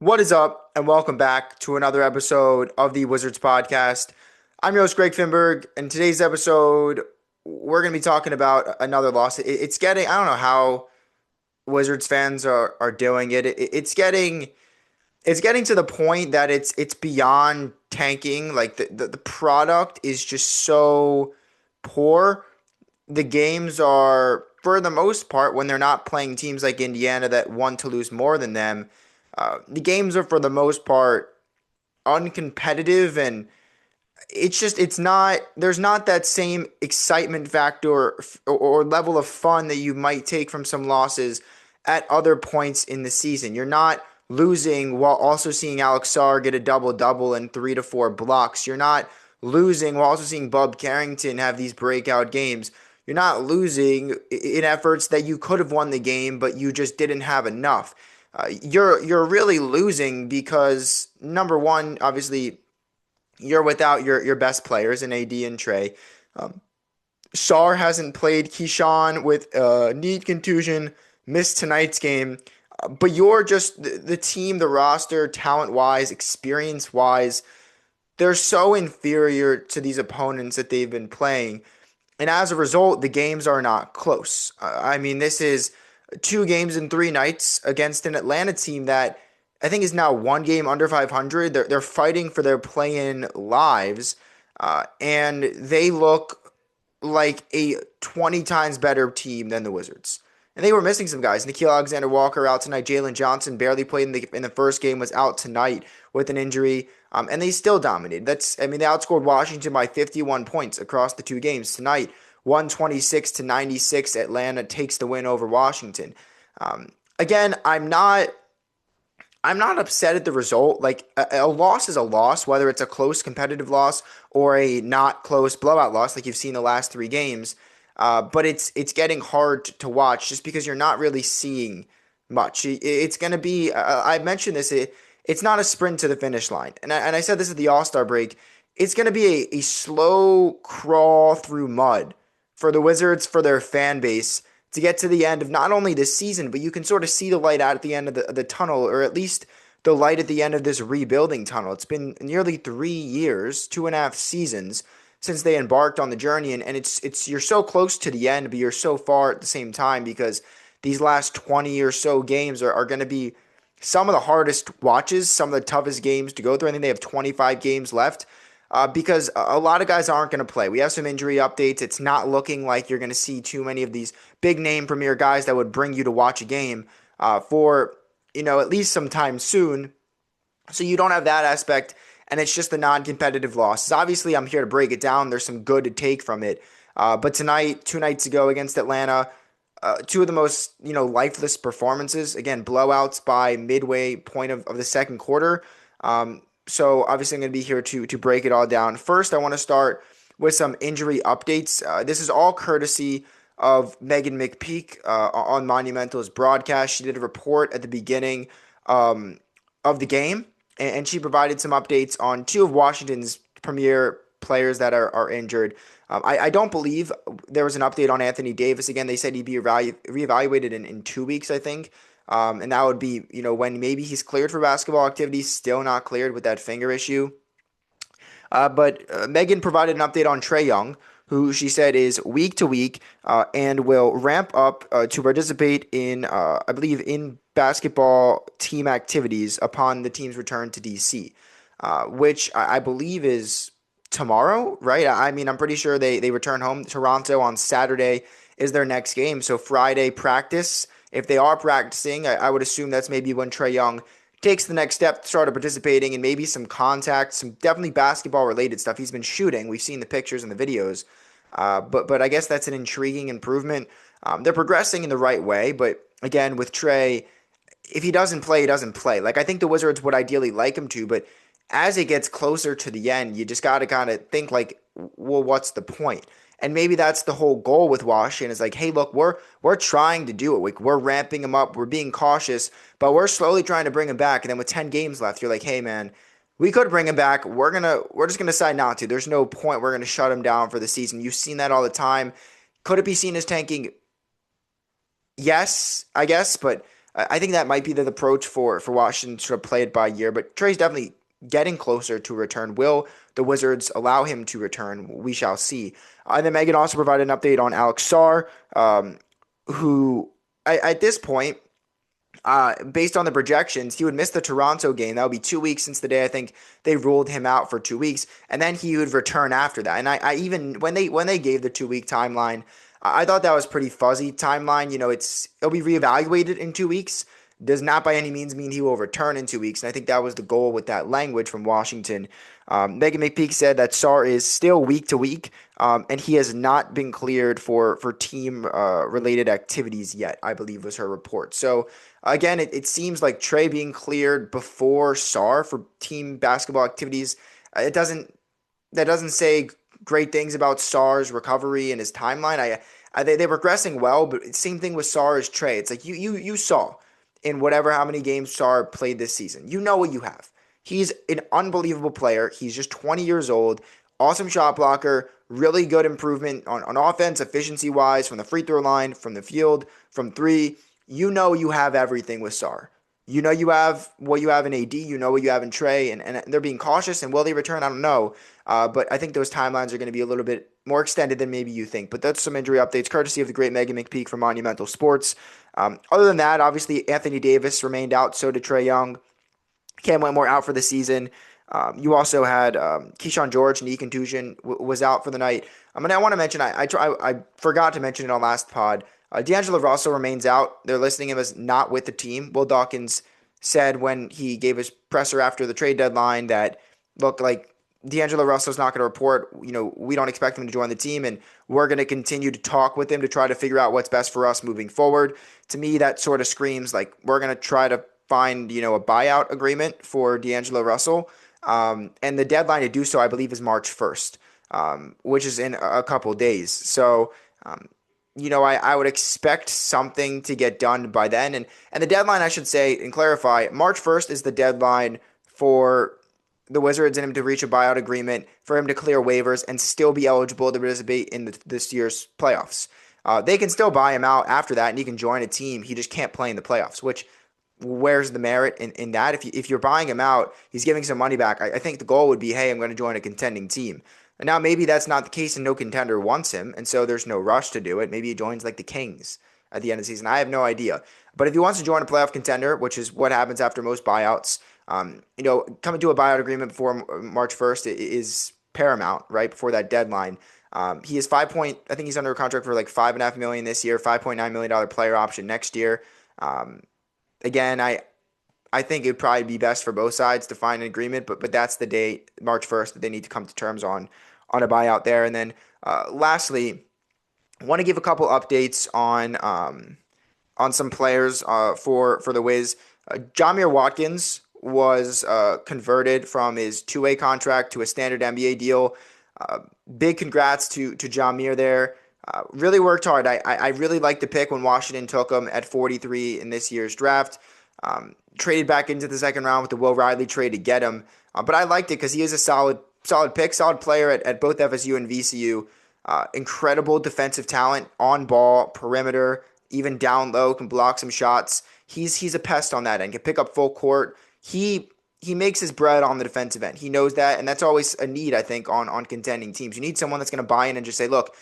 What is up, and welcome back to another episode of the Wizards Podcast. I'm your host, Greg Finberg, and today's episode, we're going to be talking about another loss. It's getting, I don't know how Wizards fans are doing it. It's getting to the point that it's beyond tanking. Like the product is just so poor. The games are, for the most part, when they're not playing teams like Indiana that want to lose more than them, the games are for the most part uncompetitive, and it's not, there's not that same excitement factor or level of fun that you might take from some losses at other points in the season. You're not losing while also seeing Alex Sarr get a double double and 3 to 4 blocks. You're not losing while also seeing Bub Carrington have these breakout games. You're not losing in efforts that you could have won the game, but you just didn't have enough. You're really losing because, number one, obviously you're without your best players in AD and Tre. Um, Sarr hasn't played. Keyshawn with knee contusion missed tonight's game. But you're just the team, the roster, talent wise, experience wise, they're so inferior to these opponents that they've been playing. And as a result, the games are not close. I mean, this is 2 games in 3 nights against an Atlanta team that I think is now 1 game under 500. They're fighting for their play-in lives, and they look like a 20 times better team than the Wizards. And they were missing some guys. Nickeil Alexander-Walker out tonight. Jalen Johnson barely played in the first game, was out tonight with an injury. And they still dominated. I mean, they outscored Washington by 51 points across the 2 games tonight. 126-96. Atlanta takes the win over Washington. Again, I'm not upset at the result. Like a loss is a loss, whether it's a close competitive loss or a not close blowout loss, like you've seen the last 3 games. But it's getting hard to watch just because you're not really seeing much. It's going to be. I mentioned this. It's not a sprint to the finish line, and I said this at the All-Star break. It's going to be a slow crawl through mud for the Wizards, for their fan base, to get to the end of not only this season, but you can sort of see the light out at the end of the tunnel, or at least the light at the end of this rebuilding tunnel. It's been nearly 3 years, 2.5 seasons since they embarked on the journey, and it's you're so close to the end, but you're so far at the same time because these last 20 or so games are going to be some of the hardest watches, some of the toughest games to go through. I think they have 25 games left because a lot of guys aren't going to play. We have some injury updates. It's not looking like you're going to see too many of these big name premier guys that would bring you to watch a game for at least some time soon. So you don't have that aspect, and it's just the non-competitive losses. Obviously, I'm here to break it down. There's some good to take from it. But tonight, 2 nights ago against Atlanta, two of the most lifeless performances. Again, blowouts by midway point of the second quarter. So obviously, I'm going to be here to break it all down. First, I want to start with some injury updates. This is all courtesy of Megan McPeak on Monumental's broadcast. She did a report at the beginning of the game, and she provided some updates on 2 of Washington's premier players that are injured. I don't believe there was an update on Anthony Davis. Again, they said he'd be reevaluated in 2 weeks, I think. And that would be, when maybe he's cleared for basketball activities, still not cleared with that finger issue. But Megan provided an update on Tre Young, who she said is week to week and will ramp up to participate in, I believe, in basketball team activities upon the team's return to DC, which I believe is tomorrow, right? I mean, I'm pretty sure they return home. Toronto on Saturday is their next game. So Friday practice. If they are practicing, I would assume that's maybe when Tre Young takes the next step, started participating, and maybe some contact, some definitely basketball related stuff. He's been shooting. We've seen the pictures and the videos. But I guess that's an intriguing improvement. They're progressing in the right way, but again, with Tre, if he doesn't play, he doesn't play. Like, I think the Wizards would ideally like him to, but as it gets closer to the end, you just got to kind of think like, well, what's the point? And maybe that's the whole goal with Washington is like, hey, look, we're trying to do it. We're ramping him up. We're being cautious, but we're slowly trying to bring him back. And then with 10 games left, you're like, hey, man, we could bring him back. We're just gonna decide not to. There's no point. We're gonna shut him down for the season. You've seen that all the time. Could it be seen as tanking? Yes, I guess, but I think that might be the approach for Washington to sort of play it by year. But Tre's definitely getting closer to return. Will the Wizards allow him to return? We shall see. And then Megan also provided an update on Alex Sarr, who at this point, based on the projections, he would miss the Toronto game. That would be 2 weeks since the day I think they ruled him out for 2 weeks, and then he would return after that. And I even when they gave the 2 week timeline, I thought that was pretty fuzzy timeline. It'll be reevaluated in 2 weeks. Does not by any means mean he will return in 2 weeks, and I think that was the goal with that language from Washington. Megan McPeak said that Sarr is still week to week, and he has not been cleared for team related activities yet, I believe was her report. So again, it seems like Tre being cleared before Sarr for team basketball activities. That doesn't say great things about Sarr's recovery and his timeline. They're progressing well, but same thing with Sarr as Tre. It's like you saw in whatever how many games Sarr played this season. You know what you have. He's an unbelievable player. He's just 20 years old. Awesome shot blocker. Really good improvement on offense, efficiency-wise, from the free throw line, from the field, from three. You know you have everything with Sarr. You know you have what you have in AD. You know what you have in Tre. And they're being cautious. And will they return? I don't know. But I think those timelines are going to be a little bit more extended than maybe you think. But that's some injury updates, courtesy of the great Megan McPeak from Monumental Sports. Other than that, obviously, Anthony Davis remained out. So did Trae Young. Cam Whitmore out for the season. You also had Keyshawn George, knee contusion, was out for the night. I want to mention, I forgot to mention it on last pod. D'Angelo Russell remains out. They're listing him as not with the team. Will Dawkins said when he gave his presser after the trade deadline that, look, like D'Angelo Russell's not going to report. We don't expect him to join the team, and we're going to continue to talk with him to try to figure out what's best for us moving forward. To me, that sort of screams like we're going to try to find, a buyout agreement for D'Angelo Russell. And the deadline to do so, I believe, is March 1st, which is in a couple days. So, I would expect something to get done by then. And the deadline, I should say and clarify, March 1st is the deadline for the Wizards and him to reach a buyout agreement, for him to clear waivers and still be eligible to participate in this year's playoffs. They can still buy him out after that, and he can join a team. He just can't play in the playoffs, which where's the merit in that? If you're buying him out, he's giving some money back. I think the goal would be, hey, I'm going to join a contending team. And now maybe that's not the case and no contender wants him, and so there's no rush to do it. Maybe he joins like the Kings at the end of the season. I have no idea. But if he wants to join a playoff contender, which is what happens after most buyouts, coming to a buyout agreement before March 1st is paramount, right, before that deadline. He is I think he's under a contract for like $5.5 million this year, $5.9 million player option next year. Again, I think it'd probably be best for both sides to find an agreement, but that's the date, March 1st, that they need to come to terms on a buyout there. And then lastly, I want to give a couple updates on some players for the Wiz. Jamir Watkins was converted from his two-way contract to a standard NBA deal. Big congrats to Jamir there. Really worked hard. I really liked the pick when Washington took him at 43 in this year's draft. Traded back into the second round with the Will Riley trade to get him. But I liked it because he is a solid pick, solid player at both FSU and VCU. Incredible defensive talent, on ball, perimeter, even down low, can block some shots. He's a pest on that end, can pick up full court. He makes his bread on the defensive end. He knows that, and that's always a need, I think, on contending teams. You need someone that's going to buy in and just say, look,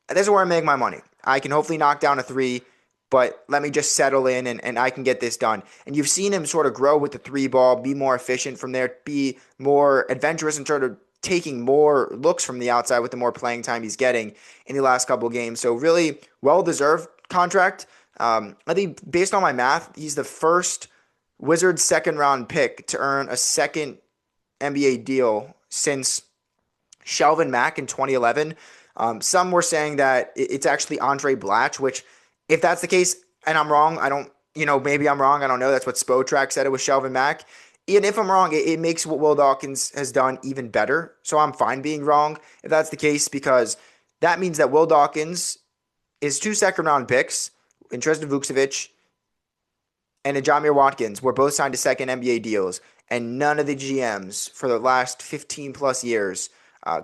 this is where I make my money. I can hopefully knock down a three, but let me just settle in and I can get this done. And you've seen him sort of grow with the three ball, be more efficient from there, be more adventurous and sort of taking more looks from the outside with the more playing time he's getting in the last couple of games. So really well-deserved contract. I think based on my math, he's the first Wizards second-round pick to earn a second NBA deal since Shelvin Mack in 2011. Some were saying that it's actually Andre Blatch, which if that's the case, and I'm wrong, maybe I'm wrong. I don't know. That's what Spotrac said it was Shelvin Mack. And if I'm wrong, it makes what Will Dawkins has done even better. So I'm fine being wrong if that's the case, because that means that Will Dawkins is 2 second-round picks in Tristan Vukcevic and Jamir Watkins were both signed to second NBA deals, and none of the GMs for the last 15-plus years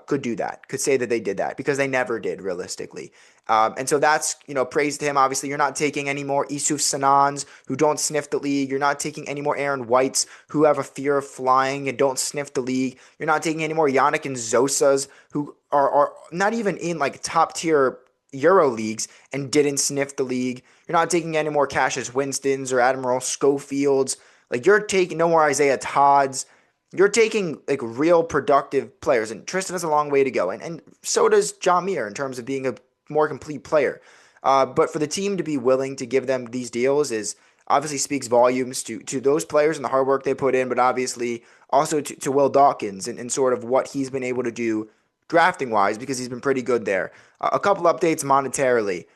could do that, could say that they did that, because they never did, realistically. And so that's, praise to him. Obviously, you're not taking any more Isuf Sanans who don't sniff the league. You're not taking any more Aaron Whites who have a fear of flying and don't sniff the league. You're not taking any more Yannick and Zosas who are not even in like top tier Euro leagues and didn't sniff the league. You're not taking any more Cassius Winstons or Admiral Schofields. Like you're taking no more Isaiah Todds. You're taking like real productive players, and Tristan has a long way to go, and so does Jamir in terms of being a more complete player. But for the team to be willing to give them these deals is obviously speaks volumes to those players and the hard work they put in, but obviously also to Will Dawkins and sort of what he's been able to do drafting wise because he's been pretty good there. A couple updates monetarily.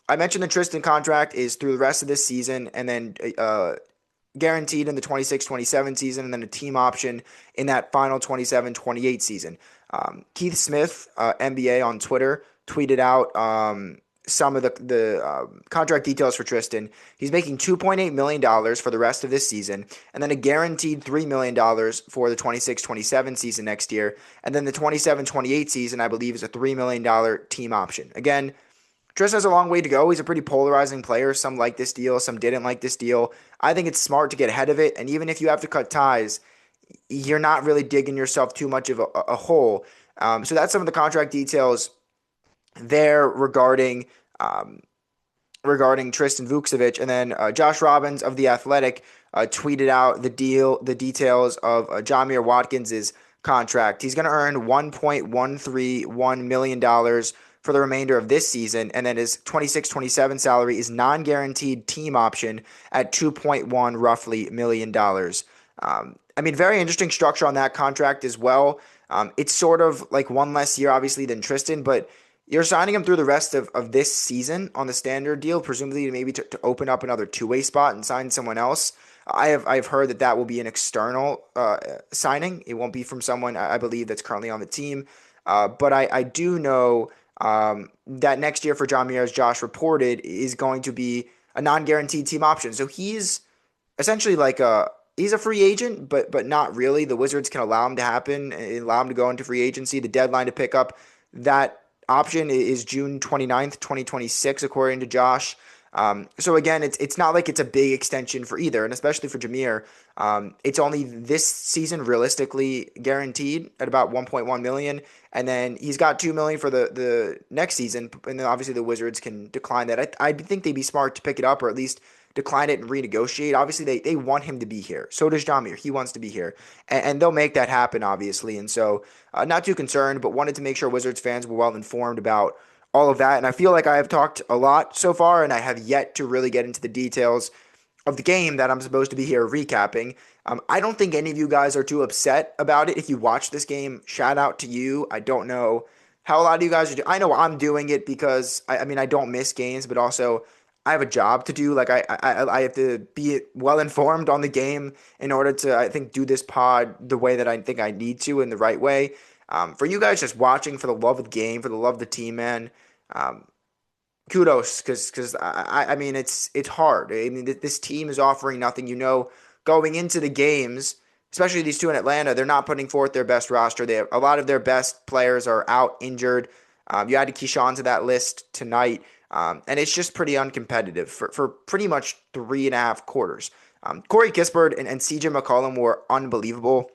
I mentioned the Tristan contract is through the rest of this season and then guaranteed in the 26-27 season and then a team option in that final 27-28 season. Keith Smith, NBA on Twitter, tweeted out some of the contract details for Tristan. He's making $2.8 million for the rest of this season, and then a guaranteed $3 million for the 26-27 season next year. And then the 27-28 season, I believe, is a $3 million team option. Again, Tristan has a long way to go. He's a pretty polarizing player. Some like this deal, some didn't like this deal. I think it's smart to get ahead of it, and even if you have to cut ties, you're not really digging yourself too much of a hole. So that's some of the contract details there regarding Tristan Vukcevic. And then Josh Robbins of The Athletic tweeted out the details of Jamir Watkins' contract. He's going to earn $1.131 million for the remainder of this season, and then his 26-27 salary is non-guaranteed team option at $2.1 roughly million dollars. Very interesting structure on that contract as well. It's sort of like one less year, obviously, than Tristan, but you're signing him through the rest of this season on the standard deal, presumably maybe to open up another two-way spot and sign someone else. I've heard that will be an external signing. It won't be from someone, I believe, that's currently on the team. But I do know that next year for Jamir, as Josh reported, is going to be a non-guaranteed team option. So he's essentially he's a free agent, but not really. The Wizards can allow him to happen, allow him to go into free agency. The deadline to pick up that option is June 29th, 2026, according to Josh. So again, it's not like it's a big extension for either, and especially for Jamir. It's only this season realistically guaranteed at about $1.1 million, and then he's got $2 million for the next season. And then obviously the Wizards can decline that. I think they'd be smart to pick it up or at least decline it and renegotiate. Obviously, they want him to be here. So does Jamir. He wants to be here, and they'll make that happen, obviously. And so, not too concerned, but wanted to make sure Wizards fans were well informed about all of that. And I feel like I have talked a lot so far, and I have yet to really get into the details of the game that I'm supposed to be here recapping. I don't think any of you guys are too upset about it. If you watch this game, shout out to you. I don't know how a lot of you guys are doing. I know I'm doing it because, I don't miss games, but also I have a job to do. Like I have to be well informed on the game in order to, I think, do this pod the way that I think I need to in the right way. For you guys just watching for the love of the game, for the love of the team, man, kudos, because it's hard. This team is offering nothing. Going into the games, especially these two in Atlanta, they're not putting forth their best roster. They have a lot of their best players are out injured. You added Keyshawn to that list tonight. And it's just pretty uncompetitive for pretty much 3.5 quarters. Corey Kispert and CJ McCollum were unbelievable.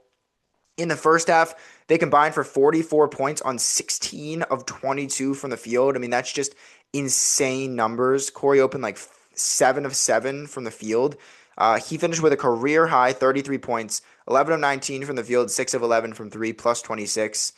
In the first half, they combined for 44 points on 16 of 22 from the field. That's just insane numbers. Corey opened 7 of 7 from the field. He finished with a career-high 33 points, 11 of 19 from the field, 6 of 11 from 3, plus 26.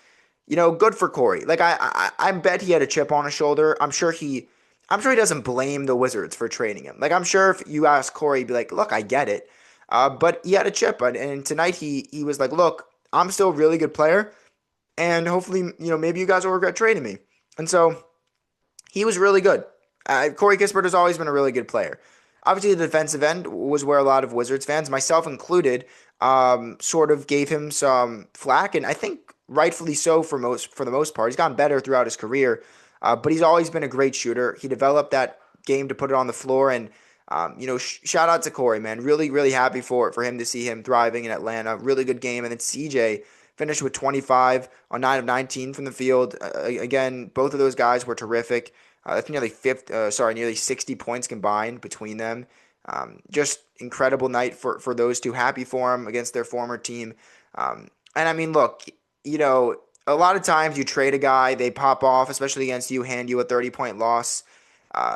Good for Corey. I bet he had a chip on his shoulder. I'm sure he doesn't blame the Wizards for trading him. I'm sure if you ask Corey, he'd be like, look, I get it. But he had a chip. And tonight he was like, look, I'm still a really good player. And hopefully, maybe you guys will regret trading me. And so he was really good. Corey Kispert has always been a really good player. Obviously, the defensive end was where a lot of Wizards fans, myself included, sort of gave him some flack. And I think rightfully so for the most part. He's gotten better throughout his career. But he's always been a great shooter. He developed that game to put it on the floor. And, shout out to Corey, man. Really, really happy for him to see him thriving in Atlanta. Really good game. And then CJ finished with 25 on 9 of 19 from the field. Again, both of those guys were terrific. That's nearly 60 points combined between them. Just incredible night for those two. Happy for them against their former team. And I mean, look, you know, a lot of times you trade a guy, they pop off, especially against you, hand you a 30-point loss.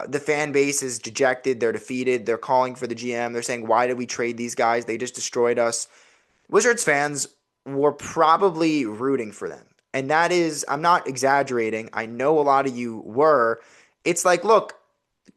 The fan base is dejected. They're defeated. They're calling for the GM. They're saying, why did we trade these guys? They just destroyed us. Wizards fans were probably rooting for them. And that is, I'm not exaggerating. I know a lot of you were. It's like, look,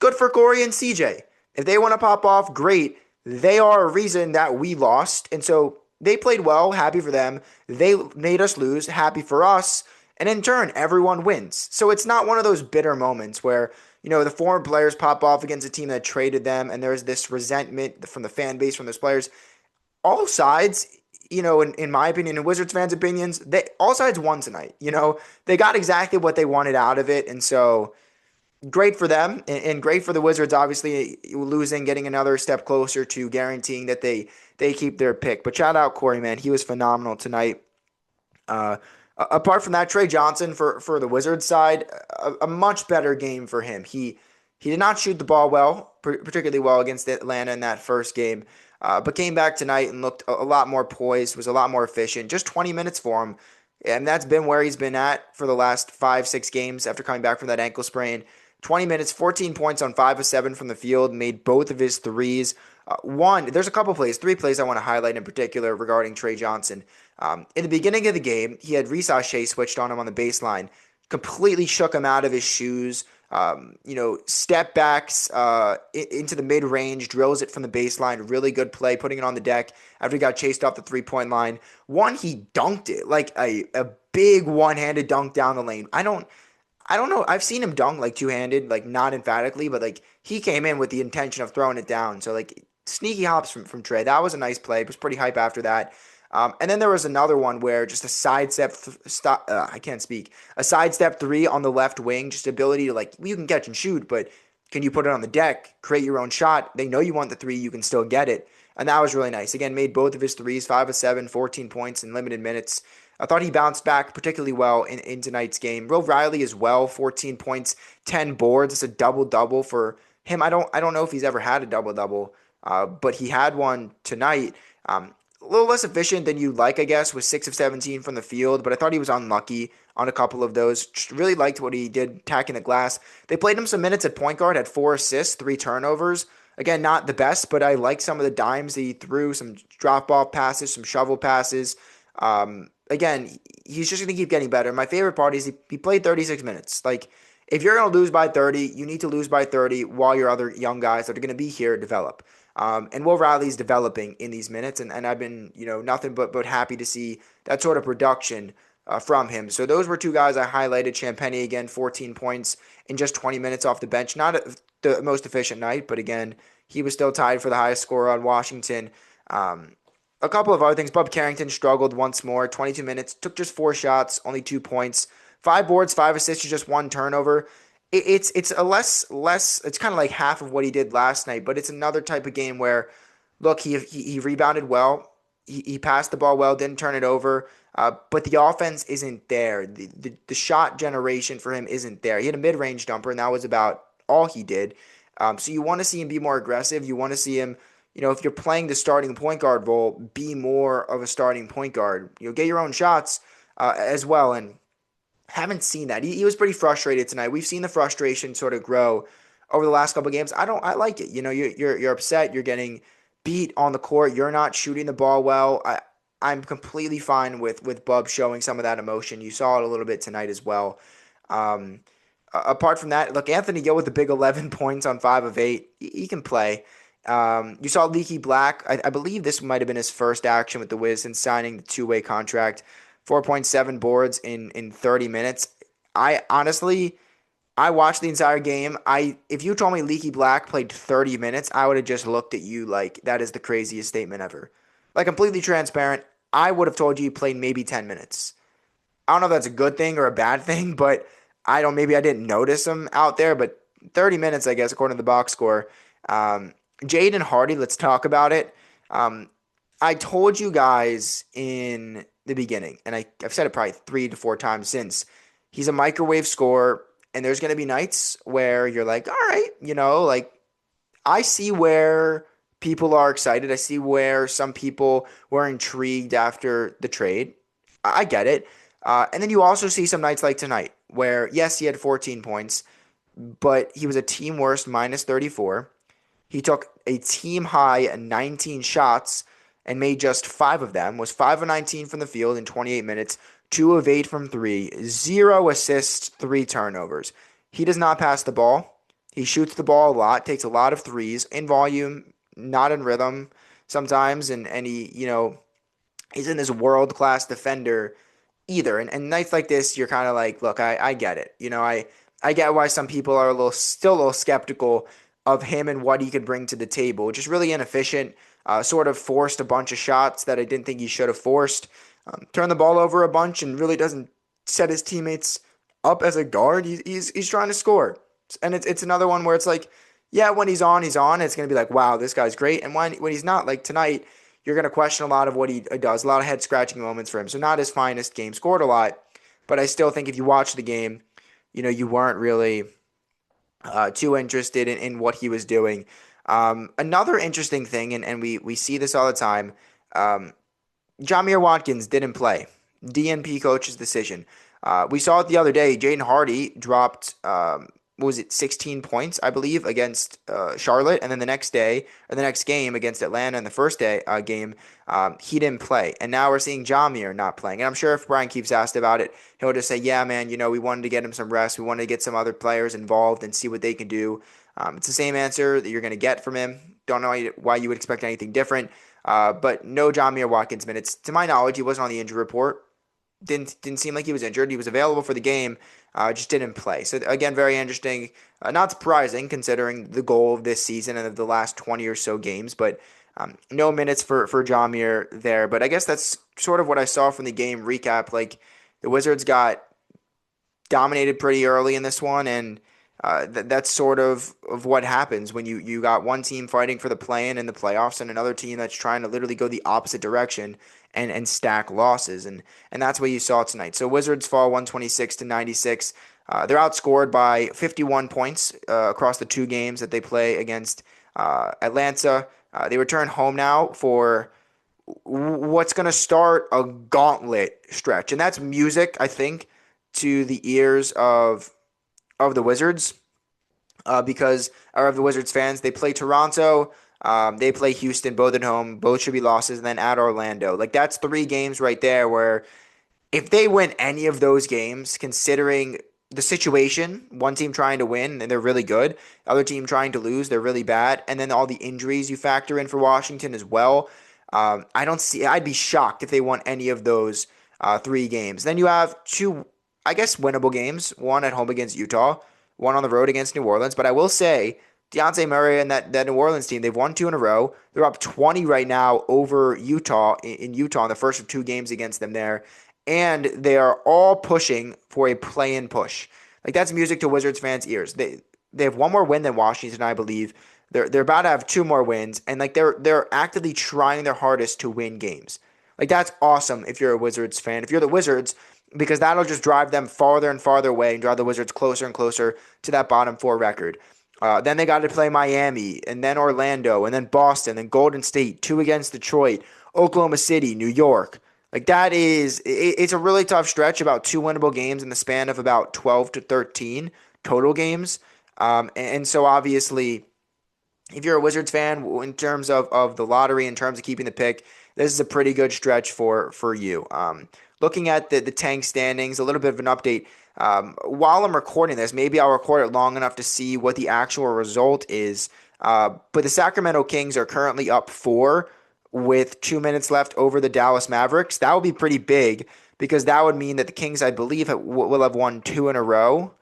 good for Corey and CJ. If they want to pop off, great. They are a reason that we lost. And so they played well, happy for them. They made us lose, happy for us. And in turn, everyone wins. So it's not one of those bitter moments where, the former players pop off against a team that traded them and there's this resentment from the fan base, from those players. All sides, in my opinion, and Wizards fans' opinions, all sides won tonight. They got exactly what they wanted out of it. And so great for them and great for the Wizards, obviously losing, getting another step closer to guaranteeing that they keep their pick. But shout out Corey, man. He was phenomenal tonight. Apart from that, Tre Johnson for the Wizards side, a much better game for him. He did not shoot the ball well, particularly well against Atlanta in that first game, but came back tonight and looked a lot more poised, was a lot more efficient. Just 20 minutes for him, and that's been where he's been at for the last 5-6 games after coming back from that ankle sprain. 20 minutes, 14 points on 5 of 7 from the field, made both of his threes. There's a couple plays, 3 plays I want to highlight in particular regarding Tre Johnson. In the beginning of the game, he had Reese Shea switched on him on the baseline, completely shook him out of his shoes. Step backs into the mid-range, drills it from the baseline. Really good play, putting it on the deck after he got chased off the three-point line. He dunked it, like a big one-handed dunk down the lane. I don't know. I've seen him dunk like two-handed, like not emphatically, but like he came in with the intention of throwing it down. So like sneaky hops from Tre. That was a nice play. It was pretty hype after that. And then there was another one where just a sidestep a sidestep 3 on the left wing, just ability to you can catch and shoot, but can you put it on the deck, create your own shot? They know you want the 3, you can still get it. And that was really nice. Again, made both of his threes, 5 of 7, 14 points in limited minutes. I thought he bounced back particularly well in tonight's game. Will Riley as well, 14 points, 10 boards. It's a double-double for him. I don't know if he's ever had a double-double, but he had one tonight. A little less efficient than you'd like, I guess, with 6 of 17 from the field, but I thought he was unlucky on a couple of those. Just really liked what he did attacking the glass. They played him some minutes at point guard, had 4 assists, 3 turnovers. Again, not the best, but I like some of the dimes that he threw, some drop-off passes, some shovel passes. Again, he's just going to keep getting better. My favorite part is he played 36 minutes. Like, if you're going to lose by 30, you need to lose by 30 while your other young guys that are going to be here develop. And Will Riley's developing in these minutes, and I've been, nothing but happy to see that sort of production from him. So those were 2 guys I highlighted. Champagnie, again, 14 points in just 20 minutes off the bench. Not the most efficient night, but again, he was still tied for the highest score on Washington. A couple of other things. Bub Carrington struggled once more. 22 minutes, took just 4 shots, only 2 points. 5 boards, 5 assists, just 1 turnover. It's a less. It's kind of like half of what he did last night, but it's another type of game where, look, he rebounded well, he passed the ball well, didn't turn it over, but the offense isn't there. The shot generation for him isn't there. He had a mid-range jumper, and that was about all he did. So you want to see him be more aggressive. You want to see him, if you're playing the starting point guard role, be more of a starting point guard. Get your own shots as well, and haven't seen that. He was pretty frustrated tonight. We've seen the frustration sort of grow over the last couple of games. I like it. You're upset. You're getting beat on the court. You're not shooting the ball well. I'm completely fine with Bub showing some of that emotion. You saw it a little bit tonight as well. Apart from that, look, Anthony Gill with the big 11 points on 5 of 8. He can play. You saw Leaky Black. I believe this might have been his first action with the Wiz since signing the 2-way contract. 4.7 boards in 30 minutes. I watched the entire game. If you told me Leaky Black played 30 minutes, I would have just looked at you like that is the craziest statement ever. Like, completely transparent, I would have told you he played maybe 10 minutes. I don't know if that's a good thing or a bad thing, but maybe I didn't notice him out there, but 30 minutes, I guess, according to the box score. Jaden Hardy, let's talk about it. I told you guys in the beginning, and I've said it probably 3 to 4 times since, he's a microwave scorer. And there's going to be nights where you're like, all right, like I see where people are excited. I see where some people were intrigued after the trade. I get it. And then you also see some nights like tonight where, yes, he had 14 points, but he was a team worst minus 34. He took a team high 19 shots and made just five of them, was 5 of 19 from the field in 28 minutes, 2 of 8 from three, 0 assists, 3 turnovers. He does not pass the ball. He shoots the ball a lot, takes a lot of threes in volume, not in rhythm sometimes, and he's in this world class defender either. And nights like this, you're kind of like, look, I get it. I get why some people are still a little skeptical of him and what he could bring to the table. Just really inefficient, sort of forced a bunch of shots that I didn't think he should have forced. Turned the ball over a bunch and really doesn't set his teammates up as a guard. He's trying to score. And it's another one where it's like, yeah, when he's on, he's on. It's going to be like, wow, this guy's great. And when he's not, like tonight, you're going to question a lot of what he does. A lot of head-scratching moments for him. So not his finest game. Scored a lot. But I still think if you watch the game, you weren't really too interested in what he was doing. Another interesting thing, and we see this all the time, Jamir Watkins didn't play. DNP coach's decision. We saw it the other day. Jaden Hardy dropped, what was it, 16 points, I believe, against Charlotte. And then the next day, or the next game against Atlanta in the first day game, he didn't play. And now we're seeing Jamir not playing. And I'm sure if Brian Keefe asked about it, he'll just say, yeah, man, we wanted to get him some rest. We wanted to get some other players involved and see what they can do. It's the same answer that you're going to get from him. Don't know why you would expect anything different. But no Jamir Watkins minutes. To my knowledge, he wasn't on the injury report. Didn't seem like he was injured. He was available for the game, just didn't play. So again, very interesting. Not surprising considering the goal of this season and of the last 20 or so games, but no minutes for Jamir there. But I guess that's sort of what I saw from the game recap. Like the Wizards got dominated pretty early in this one, and that's sort of what happens when you got one team fighting for the play-in in the playoffs and another team that's trying to literally go the opposite direction and stack losses. And that's what you saw tonight. So Wizards fall 126-96. They're outscored by 51 points across the two games that they play against Atlanta. They return home now for what's going to start a gauntlet stretch. And that's music, I think, to the ears of the Wizards because of the Wizards fans. They play Toronto. They play Houston, both at home. Both should be losses. And then at Orlando. Like, that's 3 games right there where if they win any of those games, considering the situation, one team trying to win and they're really good, other team trying to lose, they're really bad, and then all the injuries you factor in for Washington as well, I'd be shocked if they won any of those 3 games. Then you have 2, I guess, winnable games, one at home against Utah, one on the road against New Orleans. But I will say, Dejounte Murray and that New Orleans team, they've won 2 in a row. They're up 20 right now over Utah in Utah in the first of 2 games against them there. And they are all pushing for a play-in push. Like, that's music to Wizards fans' ears. They have one more win than Washington, I believe. They're about to have 2 more wins, and like they're actively trying their hardest to win games. Like, that's awesome if you're a Wizards fan. If you're the Wizards, because that'll just drive them farther and farther away and drive the Wizards closer and closer to that bottom 4 record. Then they got to play Miami, and then Orlando, and then Boston, and Golden State, 2 against Detroit, Oklahoma City, New York. Like, it's a really tough stretch, about 2 winnable games in the span of about 12 to 13 total games. And so obviously, if you're a Wizards fan, in terms of the lottery, in terms of keeping the pick, this is a pretty good stretch for you. Looking at the tank standings, a little bit of an update. While I'm recording this, maybe I'll record it long enough to see what the actual result is. But the Sacramento Kings are currently up 4 with 2 minutes left over the Dallas Mavericks. That would be pretty big because that would mean that the Kings, I believe, will have won 2 in a row,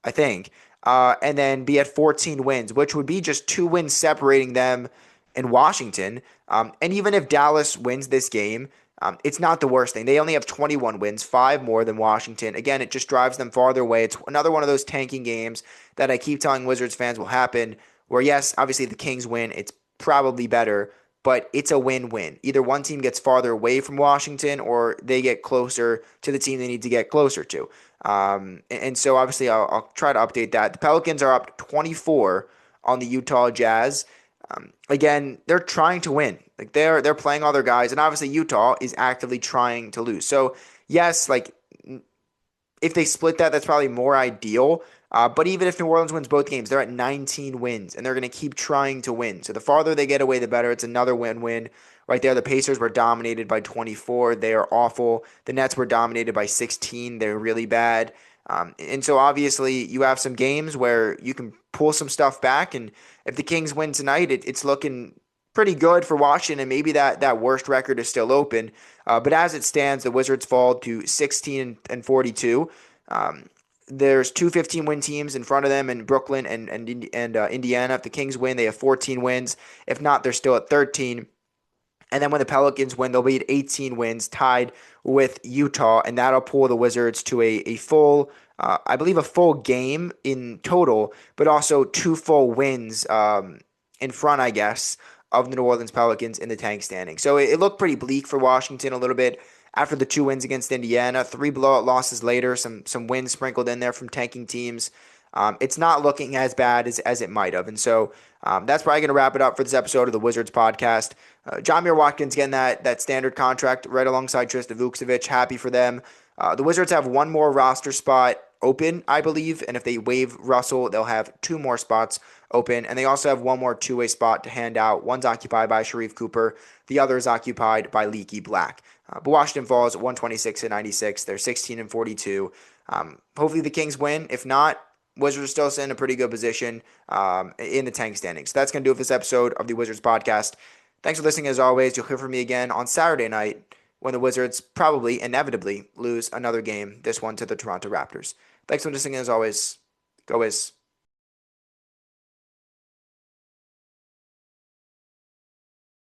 I think, and then be at 14 wins, which would be just 2 wins separating them and Washington. And even if Dallas wins this game, it's not the worst thing. They only have 21 wins, 5 more than Washington. Again, it just drives them farther away. It's another one of those tanking games that I keep telling Wizards fans will happen, where yes, obviously the Kings win. It's probably better. but it's a win-win. Either one team gets farther away from Washington or they get closer to the team they need to get closer to. And so obviously I'll try to update that. The Pelicans are up 24 on the Utah Jazz. Again, they're trying to win. Like they're playing all their guys, and obviously Utah is actively trying to lose. So yes, like if they split that, that's probably more ideal. But even if New Orleans wins both games, they're at 19 wins, and they're going to keep trying to win. So the farther they get away, the better. It's another win-win right there. The Pacers were dominated by 24. They are awful. The Nets were dominated by 16. They're really bad. And so obviously you have some games where you can pull some stuff back. And if the Kings win tonight, it's looking pretty good for Washington, and maybe that worst record is still open. But as it stands, the Wizards fall to 16 and 42. There's two 15-win teams in front of them in Brooklyn and Indiana. If the Kings win, they have 14 wins. If not, they're still at 13. And then when the Pelicans win, they'll be at 18 wins, tied with Utah, and that'll pull the Wizards to a full, I believe, a full game in total, but also two full wins in front, I guess, of the New Orleans Pelicans in the tank standing. So it looked pretty bleak for Washington a little bit after the two wins against Indiana. 3 blowout losses later, some wins sprinkled in there from tanking teams. It's not looking as bad as it might have. And so that's probably going to wrap it up for this episode of the Wizards podcast. Jamir Watkins getting that standard contract right alongside Tristan Vukcevic. Happy for them. The Wizards have one more roster spot open, I believe, and if they waive Russell, they'll have 2 more spots open, and they also have one more two-way spot to hand out. One's occupied by Sharif Cooper. The other is occupied by Leaky Black. But Washington falls 126 and 96. They're 16 and 42. Hopefully the Kings win. If not, Wizards are still in a pretty good position in the tank standings. So that's going to do it for this episode of the Wizards podcast. Thanks for listening as always. You'll hear from me again on Saturday night when the Wizards probably, inevitably, lose another game, this one to the Toronto Raptors. Thanks for listening as always. Go Wiz.